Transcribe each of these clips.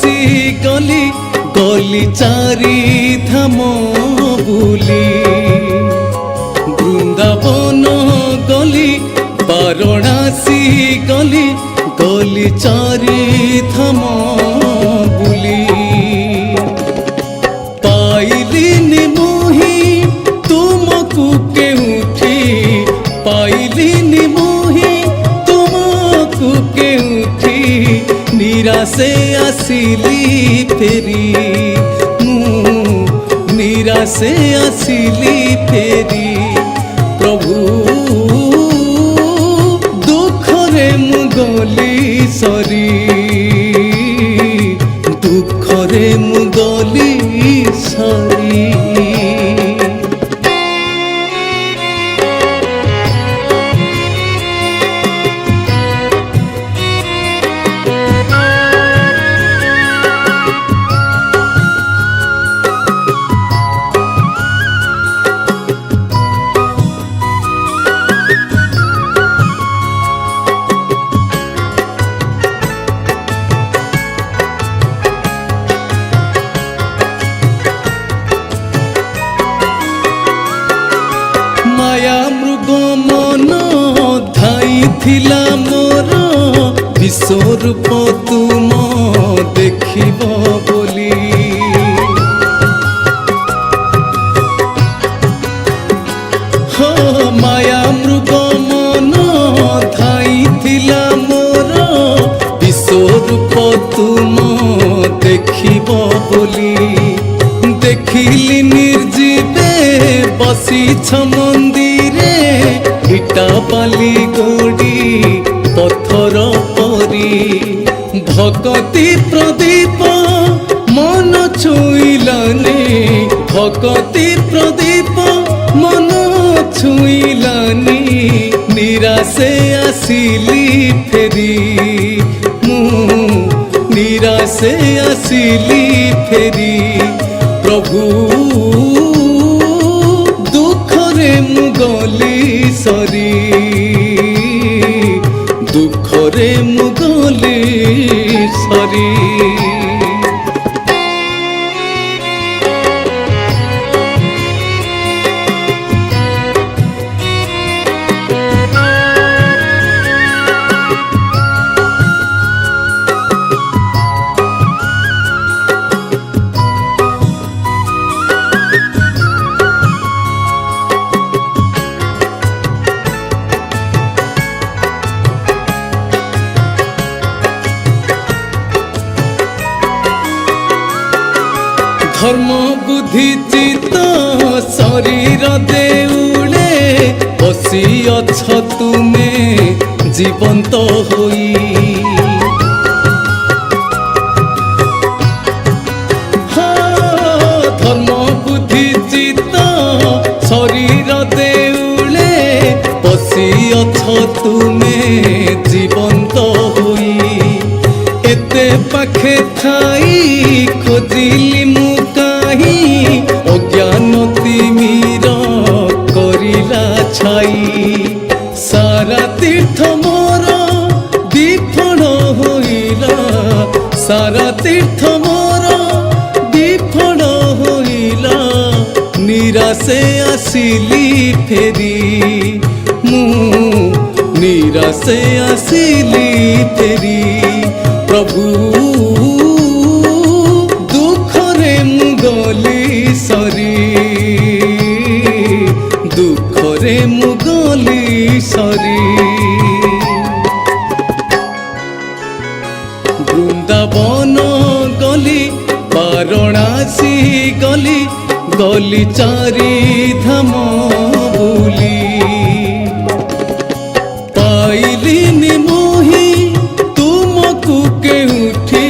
ଆସି ଗଲି ଗଲି ଚାରି ଧାମ ବୁଲି ବୃନ୍ଦାବନ ଗଲି ବାରଣାସୀ ଗଲି ଗଲି ଚାରି ଧାମ ବୁଲି ପାଇଲିନି ମୋହି ତୁମକୁ କେଉଁଠି ପାଇଲିନି ମୋହି ତୁମକୁ କେଉଁଠି निराशे आसिली फेरी निराशे आसिली फेरी प्रभु दुखरे मु गली सरी दुखरे मु गली सरी माया मृग मन धाई थिला मोर विश्वरूप तुम देखिब बोली हो माया मृग मन धाई थिला मोर विश्वरूप तुम देखिब बोली देखिली निर्जीवे बसी मंदिरे इटा बाली गोड़ी पत्थर परी भगति प्रदीप मन छुईलानी भगति प्रदीप मन छुईलानी निराशे आसिली फेरी निराशे आसिली फेरी प्रभु दुखरे मु गली सरी दुखरे मु गली सरी धर्म बुद्धि चित्त शरीर देउले बसी अछ तुमे जीवंत होई धर्म बुद्धि चित्त शरीर देउले बसी अछ तुमे जीवंत होई एते पाखे थाई खोजिली मु अज्ञान तिमिर करिला छाई सारा तीर्थ मोर विफल होइला सारा तीर्थ मोर विफल होइला निराशे आसिली फेरी मु निराशे आसिली फेरी प्रभु गली सरी दुखरे मु गली सरी बृंदावन गली वाराणसी गली गली चारि धाम बुली पाइलिनी मोही तुमको केउठी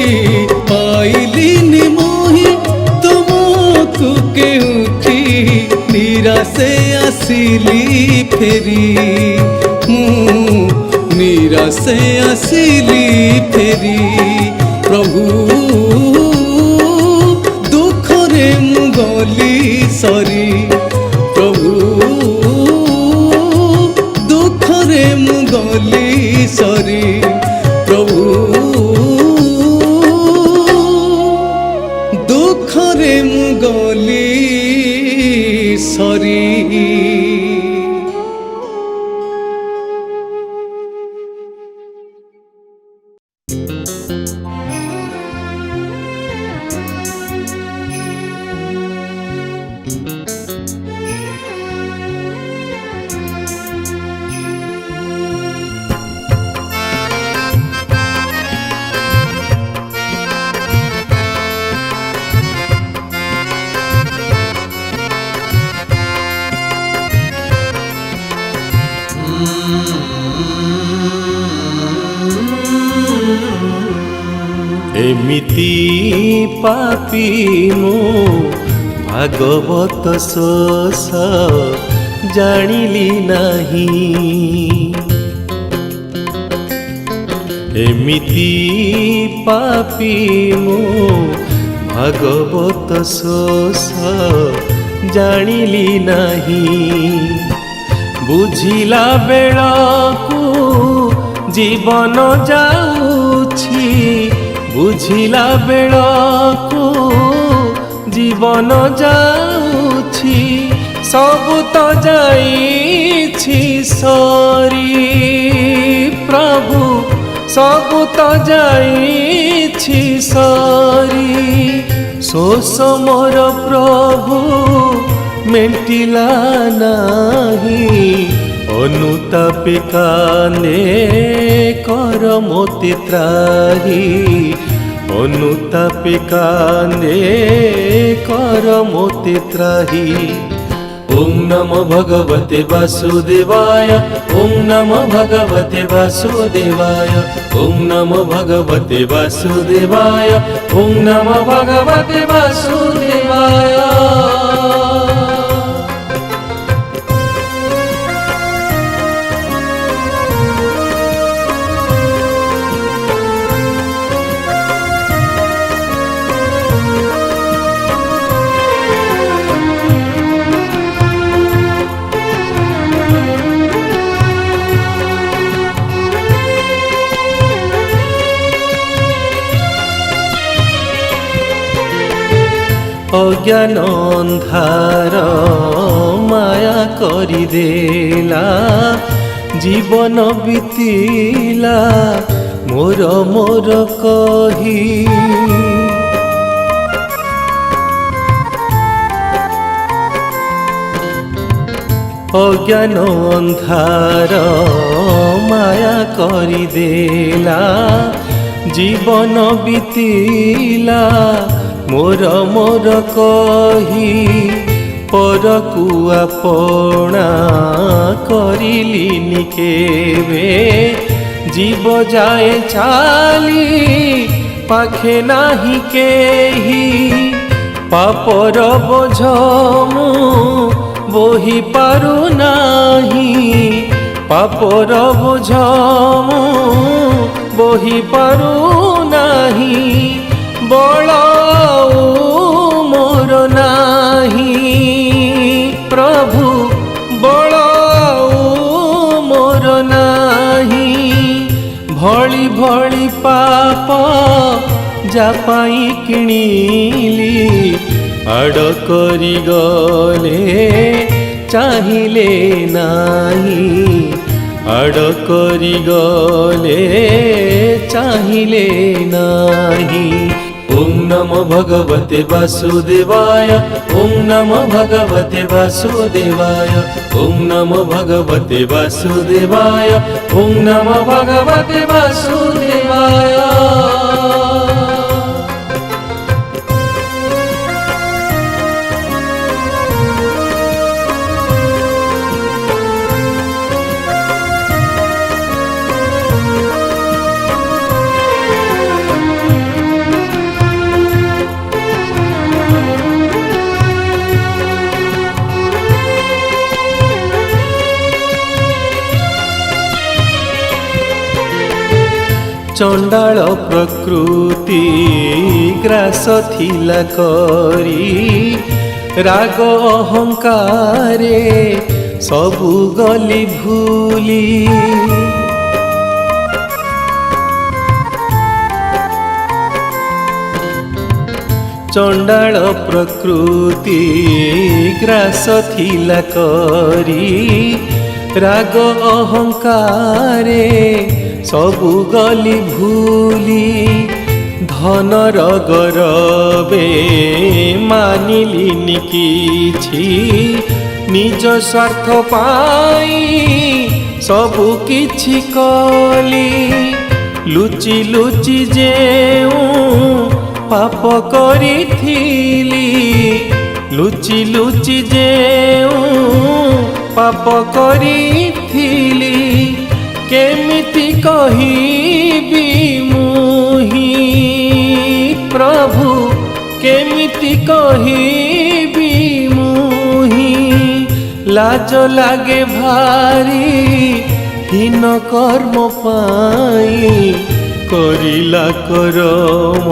पाइलिनी मोही तुमको केउठी निराशे आसिली फेरी निराशे आसिली फेरी प्रभु दुखरे मु गली सरी प्रभु दुखरे मु गली सरी प्रभु एमिति पापी मु भागवत सोस जानिली नहीं। एमिति पापी मु भागवत सोस जानिली नहीं। बुझिला बेळकु जीवन जाउछि, बुझिला बेळकु जीवन जाउछि। सबु तो जाइछि सरी प्रभु, सबु तो जाइछि सरी। सोस मोर प्रभु मेंटिला नाही, अनुतापिका ने कर मोति त्राही। अनुतापिका ने कर मोति त्राही। ओम नमो भगवते वासुदेवाय, ओम नमो भगवते वासुदेवाय, ओम नमो भगवते वासुदेवाय, ओम नमो भगवते वासुदेवाय। अज्ञान अंधार माया करिदेला, जीवन बीतिला मोर मोर कही। अज्ञान अंधार माया करिदेला, जीवन बीतिला मोर मोर कही। परकु आपणा करिलिनि केबे, जीव जाए चाली पाखे नाही केही। पापर बोझ मु बोही पारु नाही, पापर बोझ मु बोही पारु नाही। बल मोर नाही प्रभु, बल मोर नाही। भली भली पाप जापाई किणिली, आड़ करी गले चाहिले नाही। आड़ करी गले चाहिले नाही। ओम नमो भगवते वासुदेवाय, ओम नमो भगवते वासुदेवाय, ओम नमो भगवते वासुदेवाय, ओम नमो भगवते वासुदेवाय। चंडाल प्रकृति ग्रास थिला करी, राग अहंकारे सबु गली भूली। चंडाल प्रकृति ग्रास थिला करी, राग अहंकारे सबु गली भूली धनर गरबे मानिलिनि किछि निज स्वार्थ पाई सबु किछि कली लुचि लुचि जेउ पाप करिथिली लुचि लुचि जेउ पाप करिथिली केमिति कहिबी मुहि प्रभु केमिति कहिबी मुहि लाज लागे भारी हीन कर्म पाई करिला करम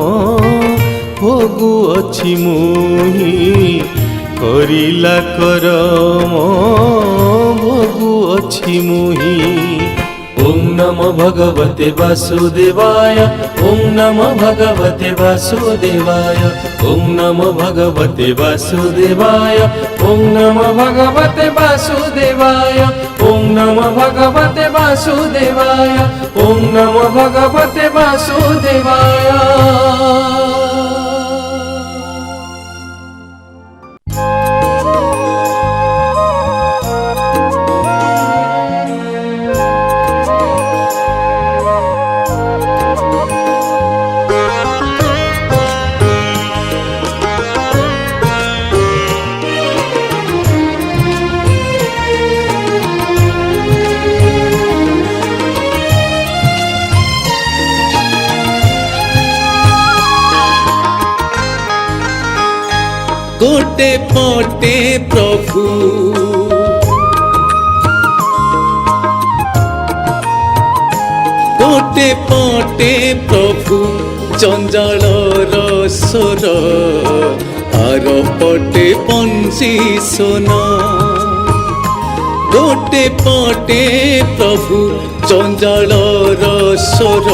भोगु अछि मुहि करिला करम भोगु अछि मुहि। ओम नमो भगवते वासुदेवाय ओम नमो भगवते वासुदेवाय ओम नमो भगवते वासुदेवाय ओम नमो भगवते वासुदेवाय ओम नमो भगवते वासुदेवाय ओम नमो भगवते वासुदेवाय। गोटे पटे प्रभु गोटे पटे प्रभु जंजालर स्वर आर पटे बंशी सोना गोटे पटे प्रभु जंजालर स्वर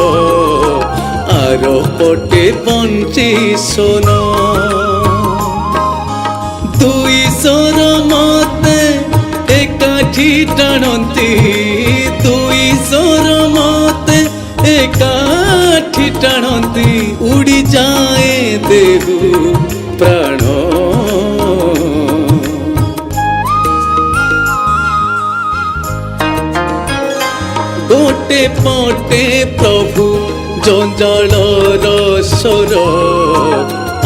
आर पटे बंशी सोना दुई स्वर मते एकाठी टाणती दुई स्वर मते एकाठी टाणती उड़ी जाए देहु प्राण गोटे पटे प्रभु जंजालर स्वर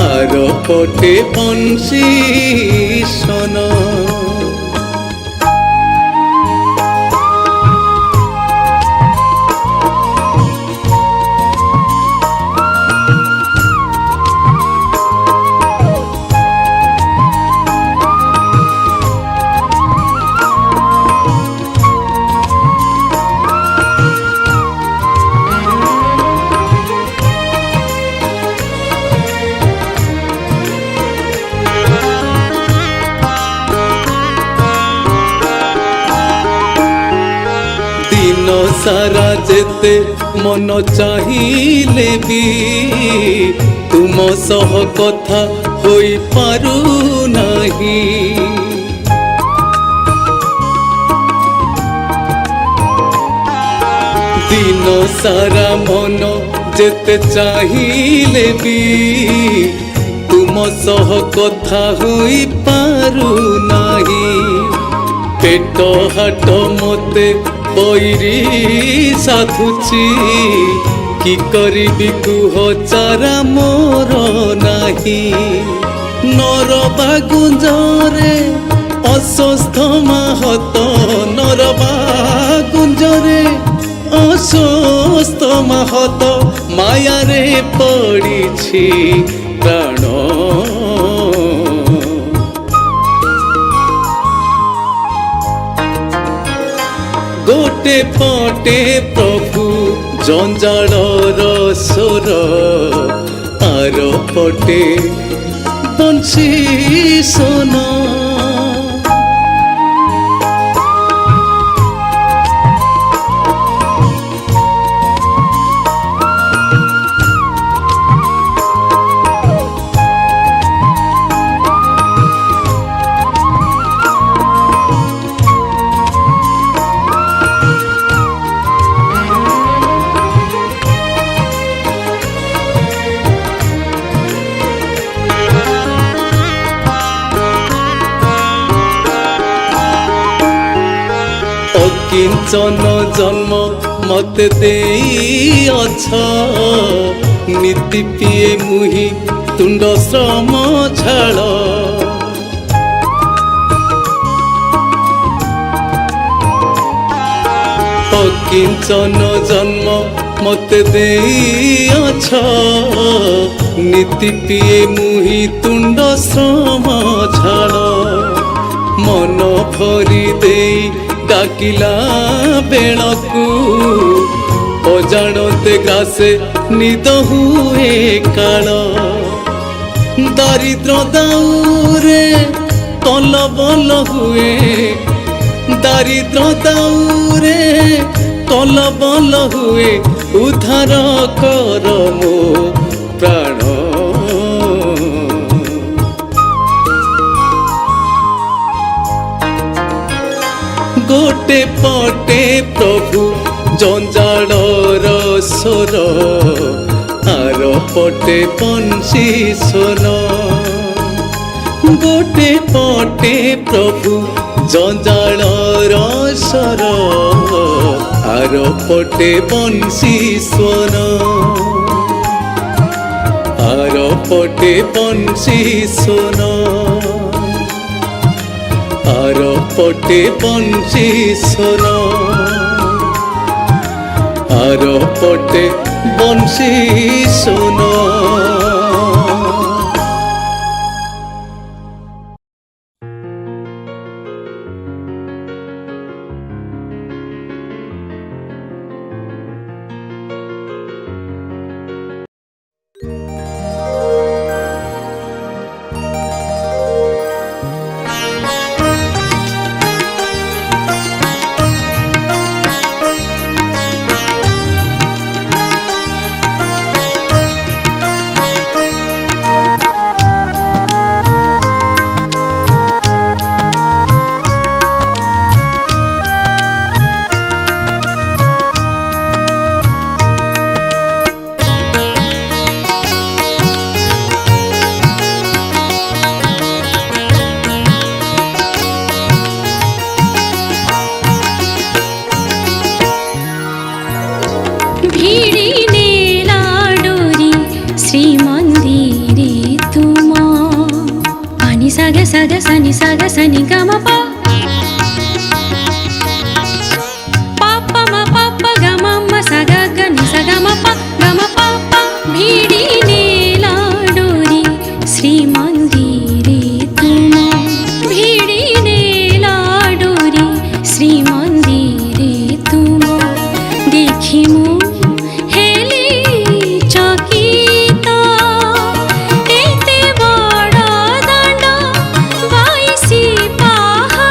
आर पटे बंशी सोना। सारा जेते मन चाहिले भी तुम सह कथा होई पारु नाही दिन सारा मन जेते चाहिले भी तुम सह कथा होई पारु नाही पेट हाट मते बैरी साधुची कि करिबी कुह चारा मोर नाही नरबा गुंजरे अस्वस्थ माहत नरबा गुंजरे अस्वस्थ माहत मायारे पड़िछि प्राण गोटे पटे प्रभु जंजालर स्वर आर पटे बंशी सोना অকিঞ্চন জন্ম মতে দেইଅছ নীতি পিয়ে মুহি তুণ্ড শ্রম ঝাଳ অকিঞ্চন জন্ম মতে দেইଅছ নীতি পিয়ে মুহি তুণ্ড শ্রম ঝাଳ মন ভরি দেই ডাকিলা বেଳକୁ অজাଣতে গ্রাসে নিদ হুয়ে কাଳ দারিদ্র দাউরে কলবল হুয়ে দারিদ্র দাউরে কলবল হুয়ে উদ্ধার কর মো প্রাণ गोटे पटे प्रभु जंजाड़र स्वर आर पटे बंशी स्वर गोटे पटे प्रभु जंजाड़र स्वर आर पटे बंशी स्वर आर पटे बंशी स्वर आर पटे बंशी स्वर आर पटे बंशी स्वर Saga sani gama pa papa ma papa gama ma saga gani saga ma pa pa bhidi nela dori Sri mandire tuma bhidi nela dori Sri mandire tuma dekhi mu heli chakita ete bada danda vaisi paha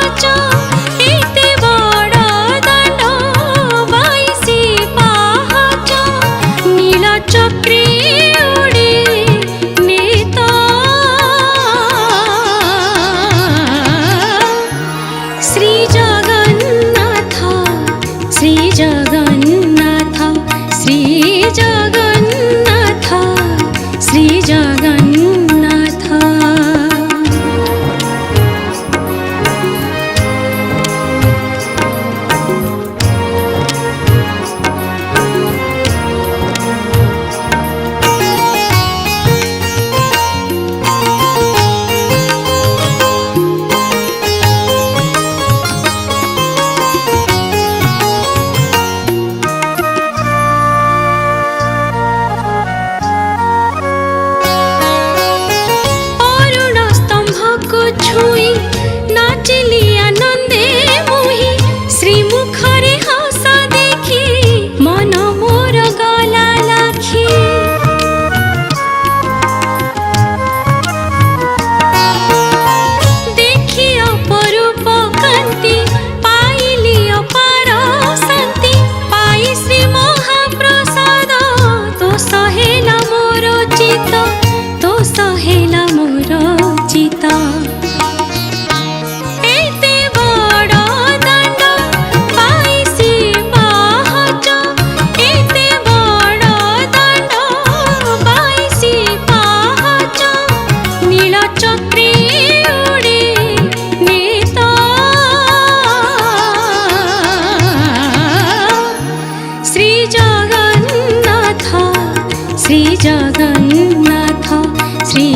Shri Jagannath Shri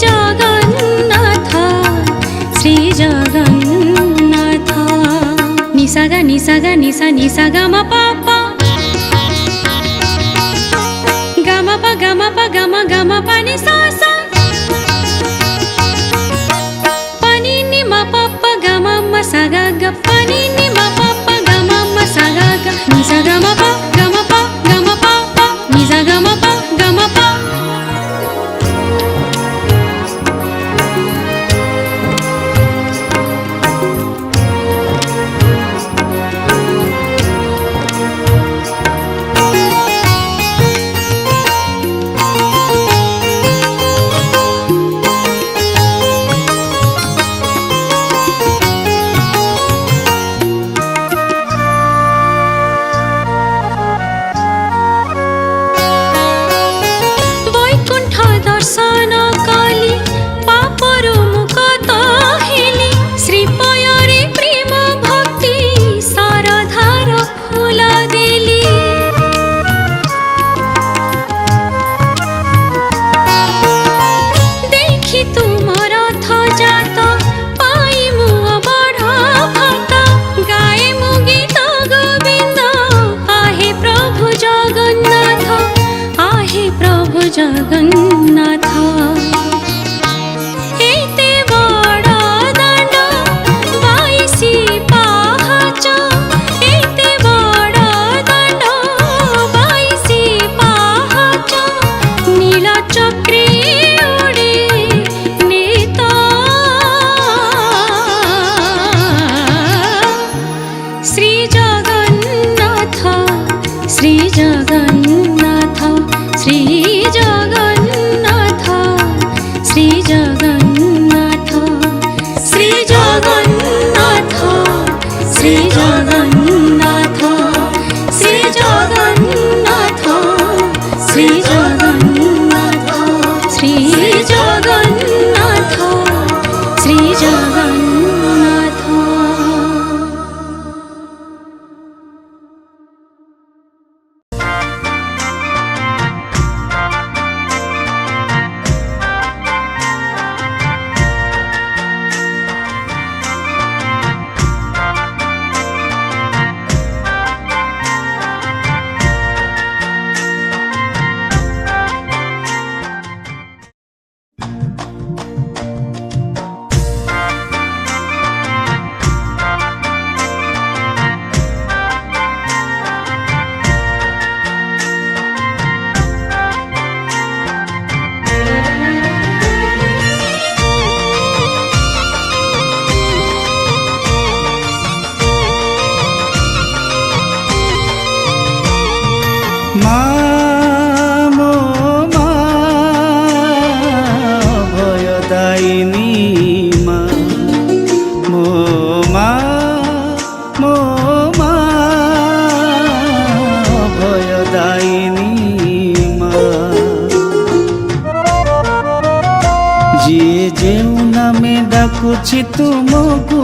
Jagannath Shri Jagannath निसा निसा निसा ग म प प ग म प ग म प ग म प नि सा सा प नि म प प ग म सा ग ग प नि म प प ग म सा ग ग नि सा ग म प ग म प ग म प प नि सा ग म प ग म प जगन्नाथ एते बड़ दाण्ड 22 पाहाच एते बड़ दाण्ड 22 पाहाच नील चक्री उड़े नेता श्री जगन्नाथ श्री जगन्नाथ श्री जगन्नाथ श्री जगन्नाथ श्री जगन्नाथ श्री जगन्नाथ श्री जगन्नाथ श्री जगन्नाथ श्री जगन्नाथ श्री जगन्नाथ ডাকুছি তুমকু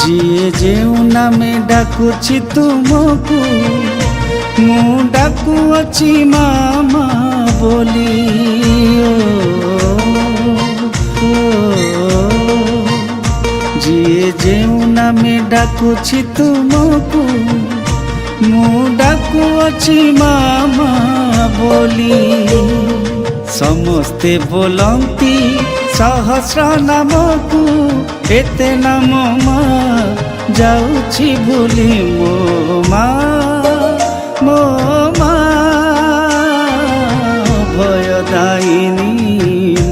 ଯିଏ ଯେଉଁ ନାମେ ଡାକୁଛି ତୁମକୁ ମୁଁ ଡାକୁଅଛି ମାମା ବୋଲି ଯିଏ ଯେଉଁ ନାମେ ଡାକୁଛି ତୁମକୁ ମୁଁ ଡାକୁଅଛି ମାମା ବୋଲି ସମସ୍ତେ ବୋଲନ୍ତି सहस्र नामकु एते नाम मा जाउछि भूली मो मा भयदायिनी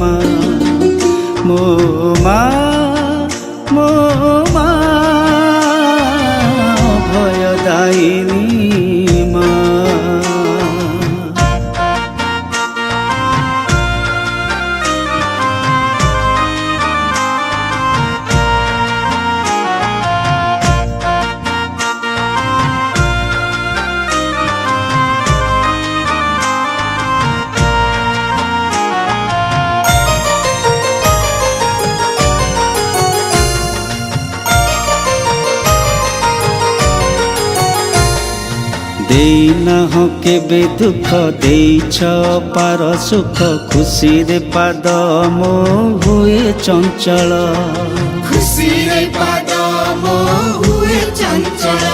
मा मो मा भयदायिनी मा ଦେଇନାହ କେବେ ଦୁଃଖ ଦେଇଛ ପାର ସୁଖ ଖୁସିରେ ପାଦ ମୋ ହୁଏ ଚଞ୍ଚଳ ଖୁସିରେ ପାଦ ମୋ ହୁଏ ଚଞ୍ଚଳ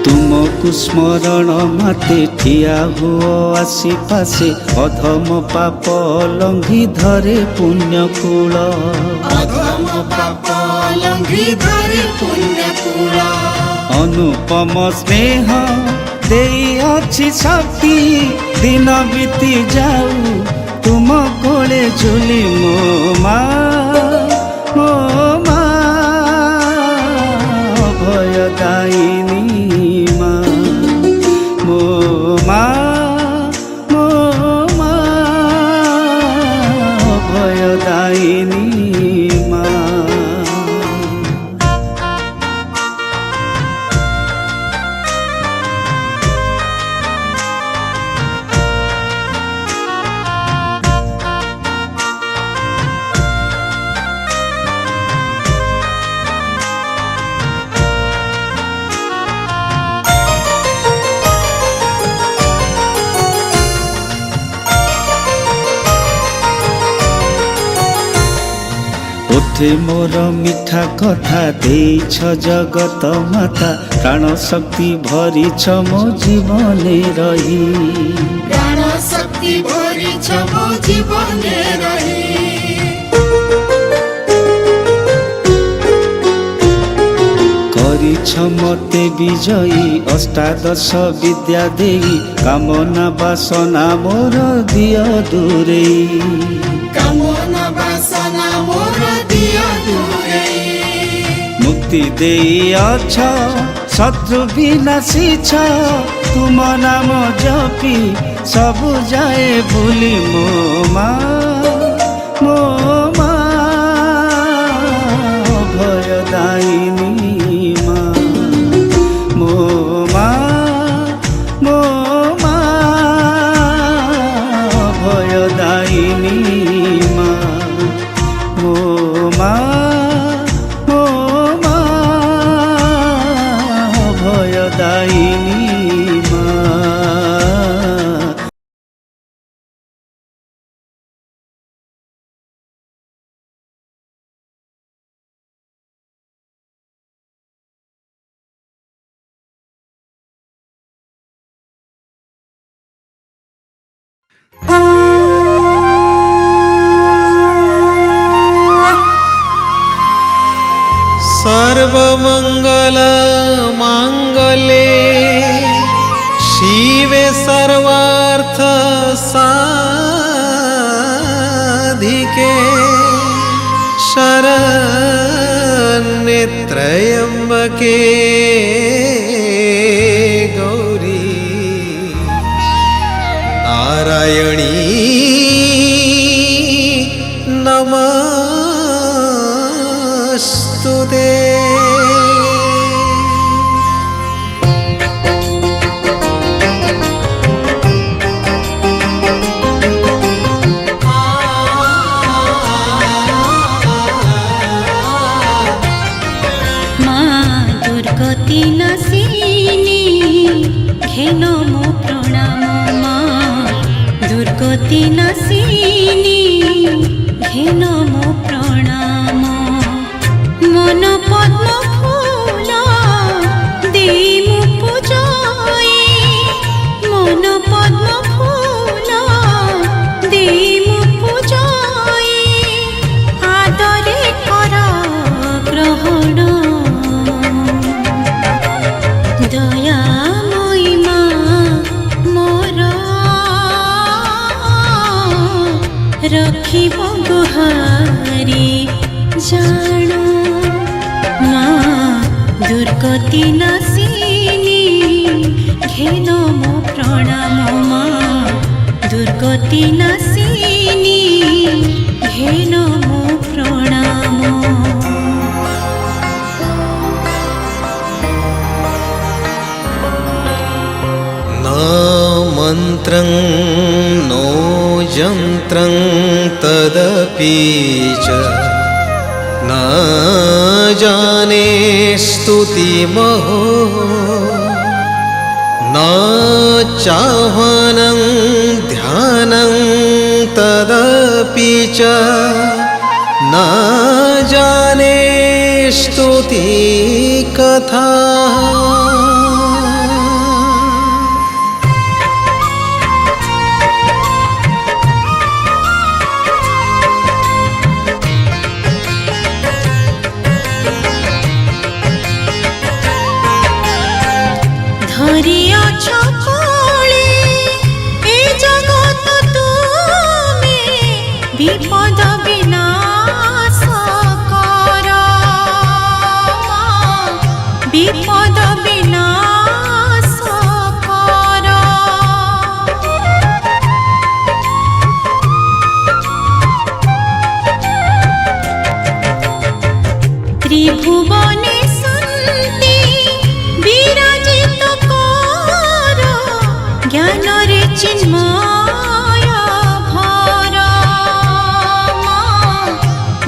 ତୁମକୁ ସ୍ମରଣ ମାତେ ଠିଆ ହୁଅ ଆସି ପାଶେ ଅଧମ ପାପ ଲଙ୍ଘି ଧରେ ପୁଣ୍ୟ କୂଳ ଅଧମ ପାପ ଲଙ୍ଘି ଧରେ ପୁଣ୍ୟ କୂଳ ଅନୁପମ ସ୍ନେହ ଦେଇଅଛି ଶକ୍ତି ଦିନ ବିତି ଯାଉ ତୁମ କୋଳେ ଝୁଲି ମୋ ମା ଅଭୟଦାୟିନୀ ମା ମୋ ମା ଅଭୟଦାୟିନୀ ମା। ওঠে মোর মিঠা কথা ଦେଇଛ জগত মাতা প্রাণ শক্তি ভরিছ মো জীবনে রহি ପ୍ରାଣ ଶକ୍ତି ଭରିଛ ମୋ ଜୀବନେ ରହି କରିଛ ମତେ ବିଜୟୀ ଅଷ୍ଟାଦଶ ବିଦ୍ୟା ଦେଇ କାମନା ବାସନା ମୋର ଦିଅ ଦୂରେଇ କାମନା ବାସନା ମୋର ଦିଅ ଦୂରେଇ ମୁକ୍ତି ଦେଇଅଛ ଶତ୍ରୁ ବିନାଶିଛ ତୁମ ନାମ ଜପି ସବୁ ଯାଏ ଭୁଲି ମୋ ମା ଅଭୟଦାୟିନୀ ମା ମୋ ମା ଅଭୟଦାୟିନୀ ମା ମୋ ମା অভয়দায়িনী মা। सर्वमंगल मांगले शिवे सर्वार्थ साधिके शरण्ये त्र्यंबके गौरी नारायणी नमस्तुते। दुर्गति नाशिनी घेनो मो प्रणाम माँ दुर्गति नाशिनी घेनो मो प्रणाम मन पद्म फूल देई मु पूजाई मन पद्म फूल देई मु पूजाई आदरे कर ग्रहण दयामयी माँ मोर रखिब गुहारी जान माँ दुर्गति नाशिनी घेनो मो प्रणाम माँ दुर्गति नाशिनी घेनो मो प्रणाम। मंत्रं नो यंत्रं तदपि च न जानामि जाने स्तुतिमहो न चाह्वानं ध्यानं तदपि च न जाने स्तुति कथा ধরিয়াছ কোলে এ জগৎ তুমি বিপদ বিনাশ কর বিপদ বিনাশ কর ত্রিভুবনে শান্তি বিরাজিত কর জ্ঞানরে চিন্ময় ভর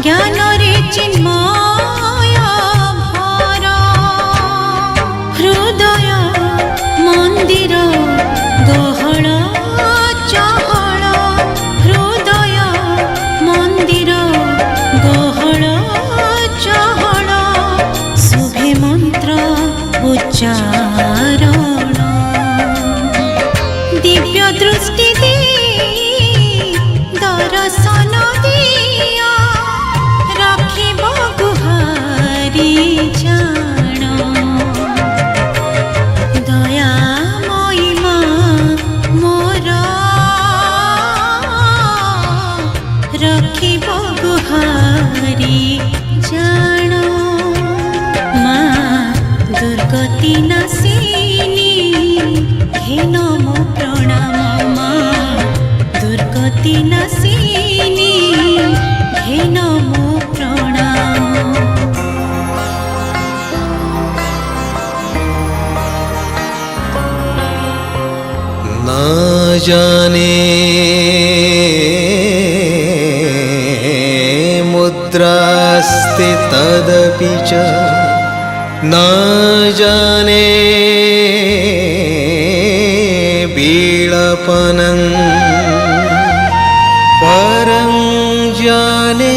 জ্ঞানরে চিন্ময় ভর হৃদয় মন্দির গহল চহল হৃদয় মন্দির গহল চহল শুভে মন্ত্র উচ্চারণ দিব্য দৃষ্টি দর্শন দিয়া রাখিব গুহারি জাণ দয়াময়ী মা মোর রাখিব গুহারি জাণ মা দুর্গতি নাশিনী হে নমো প্রণাম মা দুর্গতি নাশিনী হে নমো প্রণাম न जाने मुद्रास्ति तदपि च न जाने बीळपनं परं जाने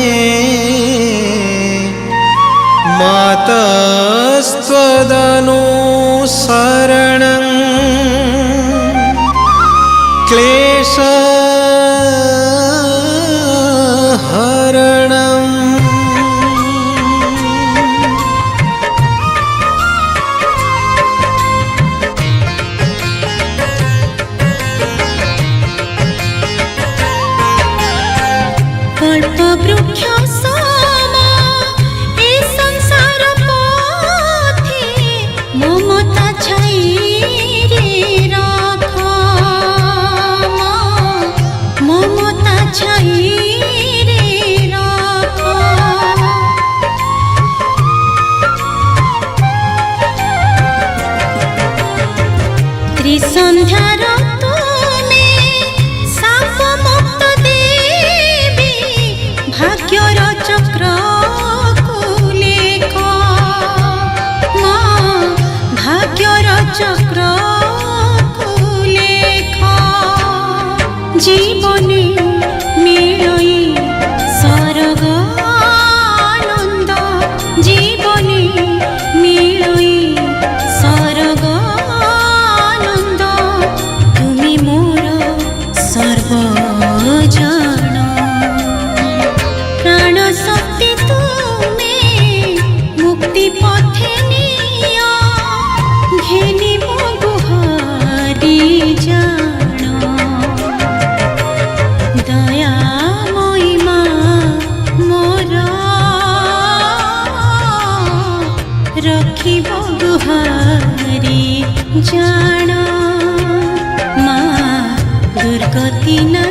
मातस्त्वदनुसरणं क्लेशहरणम् কল্পবৃক্ষ সম এ সংসার পথে মমতা ছাই রে রাখ মমতা ছাই রে রাখ ত্রিসন্ধ্যার তুমি সাপ মুক্ত দেবী ভাগ্যর চক্র লেখ মা ভাগ্যর চক্র লেখ জীবনে মিলই স্বর্গ আনন্দ জীবনে মিলই স্বর্গ আনন্দ তুমি মোর সর্বজন প্রাণ শক্তি তুমি মুক্তি পথে নিয় ঘেনিব গুহারি জাণ দয়াময়ী মা মোর রখিব গুহারি জাণ মা দুর্গতি না